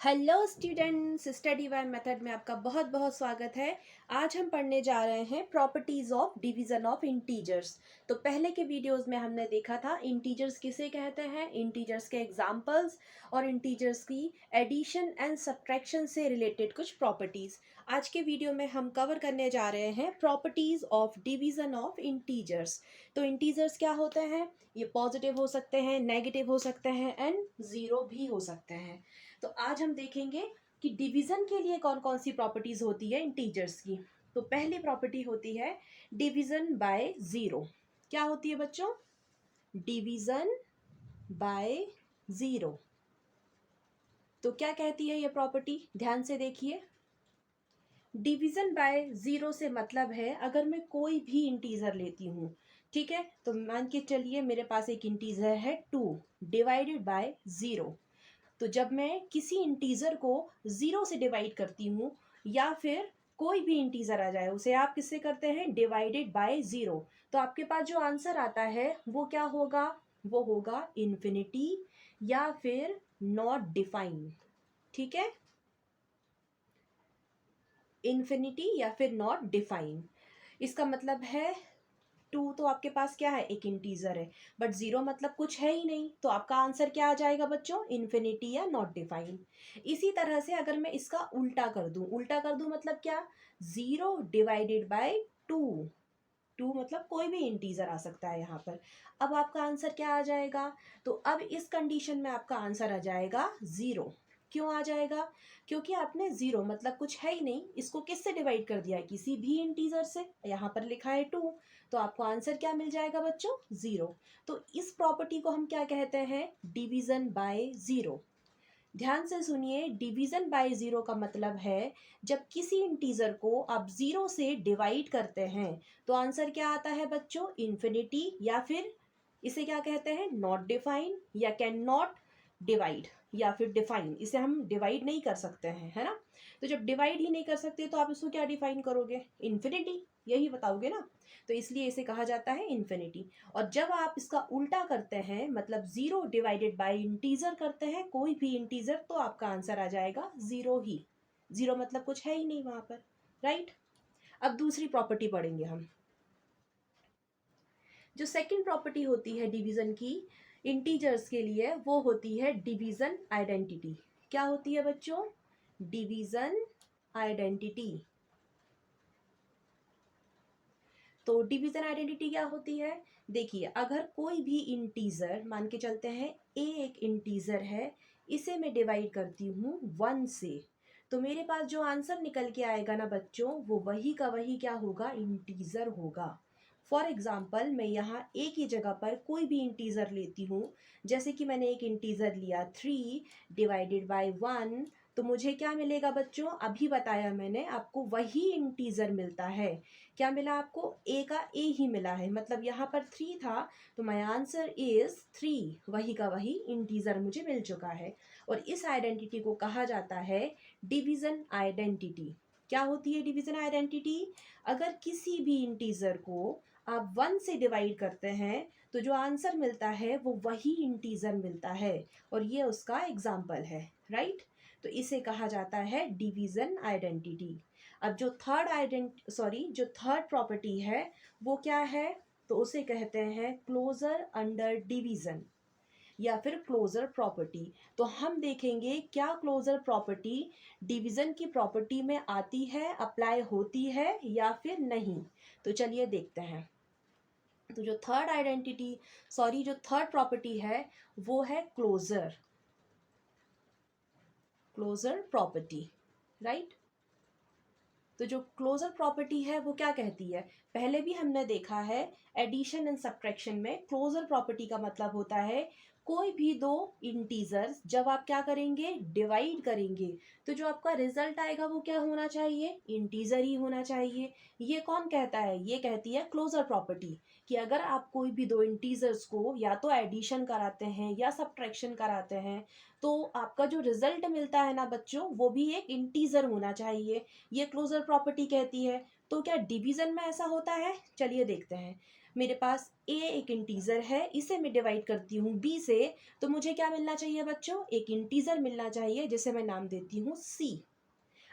Hello students, study by method में आपका बहुत बहुत स्वागत है। आज हम पढ़ने जा रहे हैं properties of division of integers. तो पहले के वीडियोस में हमने देखा था इंटीजर्स किसे कहते हैं, इंटीजर्स के एग्जांपल्स और इंटीजर्स की एडिशन एंड सब्ट्रैक्शन से रिलेटेड कुछ प्रॉपर्टीज। आज के वीडियो में हम कवर करने जा रहे हैं properties of division of integers. तो इंटीजर्स क्या होते हैं? ये पॉजिटिव हो सकते हैं, नेगेटिव हो सकते हैं एंड ज़ीरो भी हो सकते हैं। तो आज हम देखेंगे कि डिवीजन के लिए कौन कौन सी प्रॉपर्टीज होती है इंटीजर्स की। तो पहली प्रॉपर्टी होती है डिवीजन बाय ज़ीरो। क्या होती है बच्चों? Division by zero. तो क्या कहती है ये प्रॉपर्टी? ध्यान से देखिए। डिवीजन बाय ज़ीरो से मतलब है अगर मैं कोई भी इंटीजर लेती हूँ, ठीक है, तो मान के चलिए मेरे पास एक इंटीजर है 2 डिवाइडेड बाय ज़ीरो। तो जब मैं किसी इंटीजर को ज़ीरो से डिवाइड करती हूँ या फिर कोई भी इंटीजर आ जाए उसे आप किससे करते हैं? Divided by zero. तो आपके पास जो आंसर आता है वो क्या होगा? वो होगा इन्फिनिटी या फिर नॉट डिफाइन। ठीक है, इन्फिनिटी या फिर नॉट डिफाइन। इसका मतलब है 2 तो आपके पास क्या है? एक इंटीजर है, बट ज़ीरो मतलब कुछ है ही नहीं, तो आपका आंसर क्या आ जाएगा बच्चों? इन्फिनिटी या नॉट डिफाइन। इसी तरह से अगर मैं इसका उल्टा कर दूं मतलब क्या? Zero divided by 2। 2 मतलब कोई भी इंटीजर आ सकता है यहाँ पर। अब आपका आंसर क्या आ जाएगा? तो अब इस कंडीशन में आपका आंसर आ जाएगा ज़ीरो। क्यों आ जाएगा? क्योंकि आपने ज़ीरो मतलब कुछ है ही नहीं, इसको किससे डिवाइड कर दिया है? किसी भी इंटीजर से। यहाँ पर लिखा है 2, तो आपको आंसर क्या मिल जाएगा बच्चों? ज़ीरो। तो इस प्रॉपर्टी को हम क्या कहते हैं? Division by zero. ध्यान से सुनिए, डिवीजन बाय ज़ीरो का मतलब है जब किसी इंटीजर को आप ज़ीरो से डिवाइड करते हैं तो आंसर क्या आता है बच्चों? इन्फिनिटी या फिर इसे क्या कहते हैं? नॉट डिफाइन या कैन नॉट डिवाइड या फिर डिफाइन। इसे हम डिवाइड नहीं कर सकते हैं, है ना। तो जब डिवाइड ही नहीं कर सकते तो आप इसको क्या डिफाइन करोगे? इन्फिनिटी, यही बताओगे ना। तो इसलिए इसे कहा जाता है इन्फिनिटी। और जब आप इसका उल्टा करते हैं मतलब ज़ीरो डिवाइडेड बाय इंटीजर करते हैं, कोई भी इंटीजर, तो आपका आंसर आ जाएगा ज़ीरो ही। ज़ीरो मतलब कुछ है ही नहीं वहां पर, राइट। अब दूसरी प्रॉपर्टी पढ़ेंगे हम। जो सेकंड प्रॉपर्टी होती है डिवीजन की इंटीजर्स के लिए वो होती है डिवीजन आइडेंटिटी। क्या होती है बच्चों? Division identity. तो डिवीजन आइडेंटिटी क्या होती है? देखिए, अगर कोई भी इंटीजर मान के चलते हैं ए एक इंटीजर है, इसे मैं डिवाइड करती हूँ 1 से, तो मेरे पास जो आंसर निकल के आएगा ना बच्चों, वो वही का वही क्या होगा? इंटीजर होगा। फॉर एग्जाम्पल मैं यहाँ ए की जगह पर कोई भी इंटीजर लेती हूँ, जैसे कि मैंने एक इंटीजर लिया 3 डिवाइडेड बाय 1, तो मुझे क्या मिलेगा बच्चों? अभी बताया मैंने आपको, वही इंटीजर मिलता है। क्या मिला आपको? ए का ए ही मिला है, मतलब यहाँ पर 3 था तो माय आंसर इज 3, वही का वही इंटीजर मुझे मिल चुका है। और इस आइडेंटिटी को कहा जाता है डिवीजन आइडेंटिटी। क्या होती है डिवीजन आइडेंटिटी? अगर किसी भी इंटीजर को आप 1 से डिवाइड करते हैं तो जो आंसर मिलता है वो वही इंटीजर मिलता है, और ये उसका एग्जाम्पल है, राइट। तो इसे कहा जाता है डिवीजन आइडेंटिटी। अब जो थर्ड प्रॉपर्टी है वो क्या है? तो उसे कहते हैं क्लोजर अंडर डिवीजन या फिर क्लोजर प्रॉपर्टी। तो हम देखेंगे क्या क्लोजर प्रॉपर्टी डिवीजन की प्रॉपर्टी में आती है, अप्लाई होती है या फिर नहीं। तो चलिए देखते हैं। तो जो थर्ड प्रॉपर्टी है वो है क्लोजर प्रॉपर्टी, राइट। तो जो क्लोजर प्रॉपर्टी है वो क्या कहती है? पहले भी हमने देखा है एडिशन एंड सब्ट्रैक्शन में क्लोजर प्रॉपर्टी का मतलब होता है कोई भी दो इंटीजर्स जब आप क्या करेंगे? डिवाइड करेंगे, तो जो आपका रिजल्ट आएगा वो क्या होना चाहिए? इंटीजर ही होना चाहिए। ये कौन कहता है? ये कहती है क्लोजर प्रॉपर्टी, कि अगर आप कोई भी दो इंटीजर्स को या तो एडिशन कराते हैं या सब्ट्रैक्शन कराते हैं तो आपका जो रिजल्ट मिलता है ना बच्चों, वो भी एक इंटीजर होना चाहिए। ये क्लोजर प्रॉपर्टी कहती है। तो क्या डिवीजन में ऐसा होता है? चलिए देखते हैं। मेरे पास a एक इंटीजर है, इसे मैं डिवाइड करती हूँ b से, तो मुझे क्या मिलना चाहिए बच्चों, एक इंटीजर मिलना चाहिए जिसे मैं नाम देती हूँ c।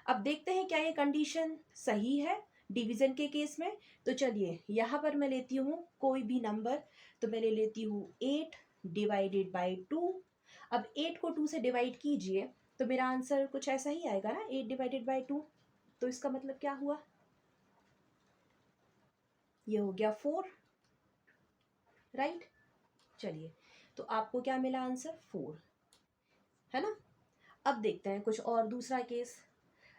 अब देखते हैं क्या ये कंडीशन सही है डिवीजन के केस में। तो चलिए यहाँ पर मैं लेती हूँ कोई भी नंबर, तो मैं ले लेती हूँ 8 डिवाइडेड बाई 2। अब 8 को 2 से डिवाइड कीजिए तो मेरा आंसर कुछ ऐसा ही आएगा ना, 8 डिवाइडेड बाई 2। तो इसका मतलब क्या हुआ, ये हो गया 4, राइट। चलिए, तो आपको क्या मिला आंसर, 4, है ना। अब देखते हैं कुछ और दूसरा केस।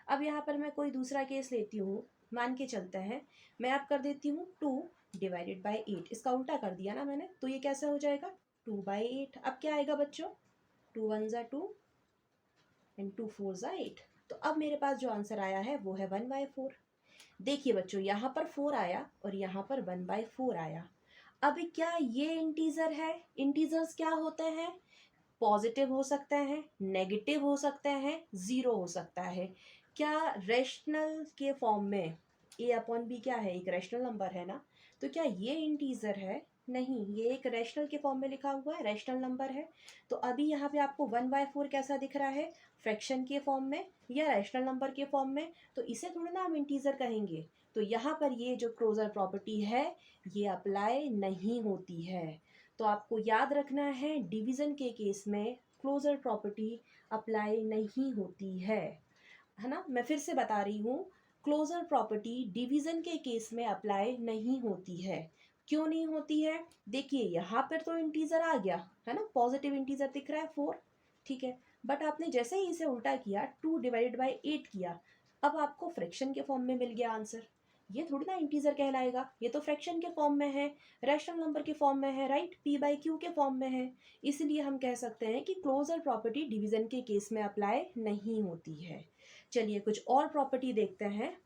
अब यहाँ पर मैं कोई दूसरा केस लेती हूँ, मान के चलते हैं मैं आप कर देती हूँ 2 डिवाइडेड बाई 8। इसका उल्टा कर दिया ना मैंने, तो ये कैसे हो जाएगा 2/8। अब क्या आएगा बच्चों, 2 1 ज़ा 2 एंड 2 4 ज़ा 8। तो अब मेरे पास जो आंसर आया है वो है 1/4। देखिए बच्चों, यहाँ पर 4 आया और यहाँ पर 1/4 आया। अब क्या ये इंटीजर है, इंटीजर्स क्या होते हैं, पॉजिटिव हो सकते हैं, नेगेटिव हो सकते हैं, ज़ीरो हो सकता है। क्या रैशनल के फॉर्म में a अपॉन बी क्या है, एक रैशनल नंबर है ना, तो क्या ये इंटीजर है, नहीं, ये एक रैशनल के फॉर्म में लिखा हुआ है, रैशनल नंबर है। तो अभी यहाँ पे आपको 1/4 कैसा दिख रहा है, फ्रैक्शन के फॉर्म में या रैशनल नंबर के फॉर्म में, तो इसे थोड़ा ना हम इंटीजर कहेंगे। तो यहाँ पर ये जो क्लोजर प्रॉपर्टी है ये अप्लाई नहीं होती है। तो आपको याद रखना है डिवीजन के केस में क्लोजर प्रॉपर्टी अप्लाई नहीं होती है ना। मैं फिर से बता रही हूँ, क्लोजर प्रॉपर्टी डिवीजन के केस में अप्लाई नहीं होती है। क्यों नहीं होती है, देखिए यहाँ पर तो इंटीजर आ गया है ना, पॉजिटिव इंटीजर दिख रहा है 4, ठीक है। बट आपने जैसे ही इसे उल्टा किया 2 डिवाइडेड बाई 8 किया, अब आपको फ्रैक्शन के फॉर्म में मिल गया आंसर। ये थोड़ी ना इंटीजर कहलाएगा, ये तो फ्रैक्शन के फॉर्म में है, रैशनल नंबर के फॉर्म में है, राइट, p/q के फॉर्म में है। इसलिए हम कह सकते हैं कि क्लोजर प्रॉपर्टी डिवीजन के केस में अप्लाई नहीं होती है। चलिए कुछ और प्रॉपर्टी देखते हैं।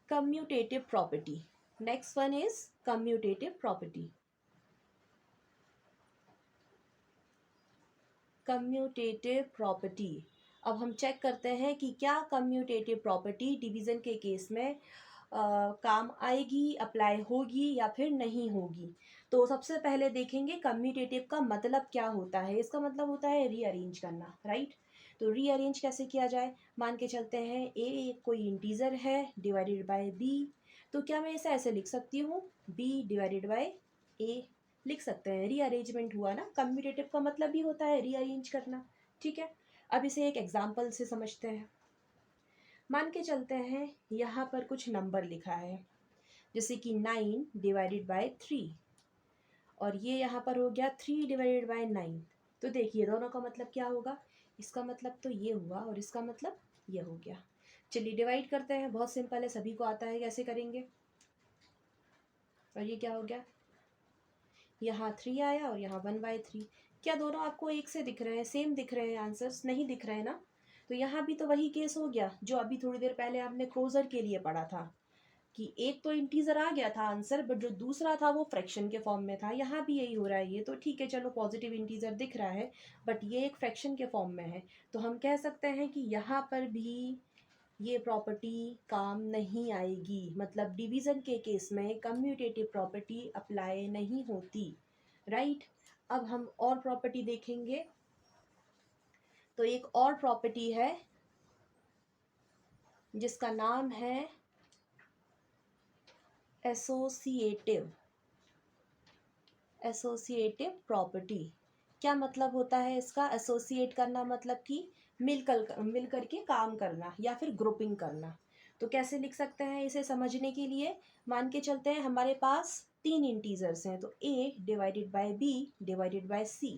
Commutative property, next one is commutative property. Commutative property, अब हम चेक करते हैं कि क्या कम्यूटेटिव प्रॉपर्टी डिवीजन के केस में काम आएगी, अप्लाई होगी या फिर नहीं होगी। तो सबसे पहले देखेंगे कम्यूटेटिव का मतलब क्या होता है। इसका मतलब होता है रीअरेंज करना, राइट। तो रीअरेंज कैसे किया जाए, मान के चलते हैं ए कोई इंटीजर है डिवाइडेड बाय बी, तो क्या मैं इसे ऐसे लिख सकती हूँ बी डिवाइडेड बाय ए, लिख सकते हैं, रीअरेंजमेंट हुआ ना। कम्यूटेटिव का मतलब भी होता है रीअरेंज करना, ठीक है। अब इसे एक एग्जाम्पल से समझते हैं। मान के चलते हैं यहाँ पर कुछ नंबर लिखा है, जैसे कि 9 डिवाइडेड बाय 3, और ये यहाँ पर हो गया 3 डिवाइडेड बाय 9। तो देखिए दोनों का मतलब क्या होगा, इसका मतलब तो ये हुआ और इसका मतलब ये हो गया। चलिए डिवाइड करते हैं, बहुत सिंपल है, सभी को आता है कैसे करेंगे। और ये क्या हो गया, यहाँ 3 आया और यहाँ 1/3। क्या दोनों आपको एक से दिख रहे हैं, सेम दिख रहे हैं, आंसर्स नहीं दिख रहे हैं ना। तो यहाँ भी तो वही केस हो गया जो अभी थोड़ी देर पहले आपने क्लोजर के लिए पढ़ा था, कि एक तो इंटीजर आ गया था आंसर, बट जो दूसरा था वो फ्रैक्शन के फॉर्म में था। यहाँ भी यही हो रहा है, ये तो ठीक है, चलो पॉजिटिव इंटीजर दिख रहा है बट ये एक फ्रैक्शन के फॉर्म में है। तो हम कह सकते हैं कि यहाँ पर भी ये प्रॉपर्टी काम नहीं आएगी, मतलब डिवीजन के केस में कम्यूटेटिव प्रॉपर्टी अप्लाई नहीं होती, राइट। अब हम और प्रॉपर्टी देखेंगे। तो एक और प्रॉपर्टी है जिसका नाम है एसोसिएटिव, एसोसिएटिव प्रॉपर्टी। क्या मतलब होता है इसका, एसोसिएट करना मतलब कि मिलकर के काम करना या फिर ग्रुपिंग करना। तो कैसे लिख सकते हैं इसे समझने के लिए, मान के चलते हैं हमारे पास 3 इंटीजर्स हैं, तो a divided by b divided by c,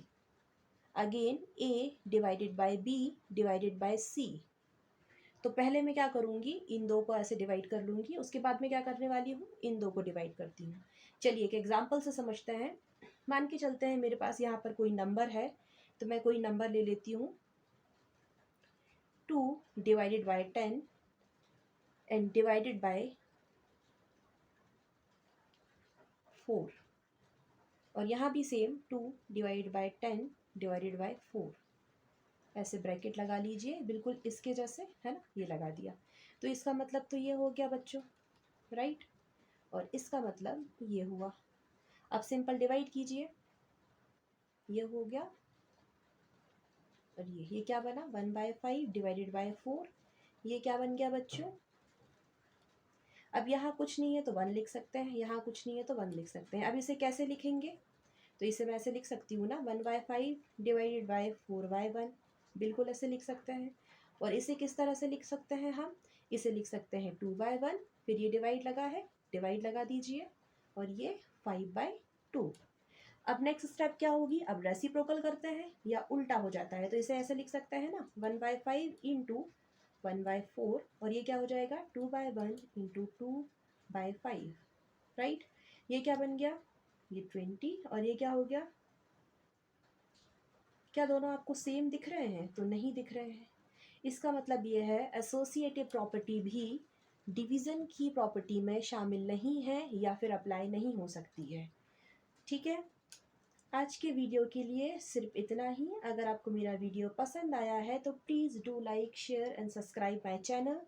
again a divided by b divided by c। तो पहले मैं क्या करूँगी, इन दो को ऐसे डिवाइड कर लूँगी, उसके बाद में क्या करने वाली हूँ, इन दो को डिवाइड करती हूँ। चलिए एक एग्जांपल से समझते हैं। मान के चलते हैं मेरे पास यहाँ पर कोई नंबर है, तो मैं कोई नंबर ले लेती हूँ 2 divided by 10 and divided by 4, और यहाँ भी same 2 divided by 10 divided by 4, ऐसे ब्रैकेट लगा लीजिए बिल्कुल इसके जैसे, है ना, ये लगा दिया। तो इसका मतलब तो ये हो गया बच्चों, राइट। और इसका मतलब ये हुआ। अब सिंपल डिवाइड कीजिए, ये हो गया, और ये क्या बना 1/5 डिवाइडेड बाय 4। ये क्या बन गया बच्चों? अब यहाँ कुछ नहीं है तो 1 लिख सकते हैं, यहाँ कुछ नहीं है तो 1 लिख सकते हैं। अब इसे कैसे लिखेंगे? तो इसे मैं ऐसे लिख सकती हूँ ना, 1/5 डिवाइडेड बाय 4/1, बिल्कुल ऐसे लिख सकते हैं। और इसे किस तरह से लिख सकते हैं हम? इसे लिख सकते हैं 2/1, फिर ये डिवाइड लगा है, डिवाइड लगा दीजिए, और ये 5/2। अब नेक्स्ट स्टेप क्या होगी? अब रेसिप्रोकल करते हैं या उल्टा हो जाता है, तो इसे ऐसे लिख सकते हैं ना, 1/5 इंटू 1/4, और ये क्या हो जाएगा 2/1 इंटू 2/5, राइट। ये क्या बन गया? ये 20, और ये क्या हो गया? क्या दोनों आपको सेम दिख रहे हैं? तो नहीं दिख रहे हैं। इसका मतलब ये है एसोसिएटिव प्रॉपर्टी भी डिवीज़न की प्रॉपर्टी में शामिल नहीं है या फिर अप्लाई नहीं हो सकती है। ठीक है, आज के वीडियो के लिए सिर्फ इतना ही। अगर आपको मेरा वीडियो पसंद आया है तो please do like, share and subscribe my channel.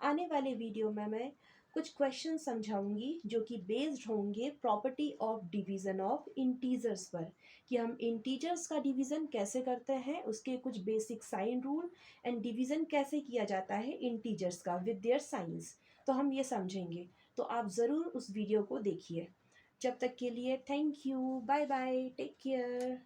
आने वाले वीडियो में मैं कुछ क्वेश्चन समझाऊंगी जो कि बेस्ड होंगे property of division of integers पर, कि हम इंटीजर्स का डिवीज़न कैसे करते हैं, उसके कुछ basic sign rule, and division कैसे किया जाता है इंटीजर्स का विद देयर साइंस। तो हम ये समझेंगे, तो आप ज़रूर उस वीडियो को देखिए। जब तक के लिए thank you, bye bye, take care.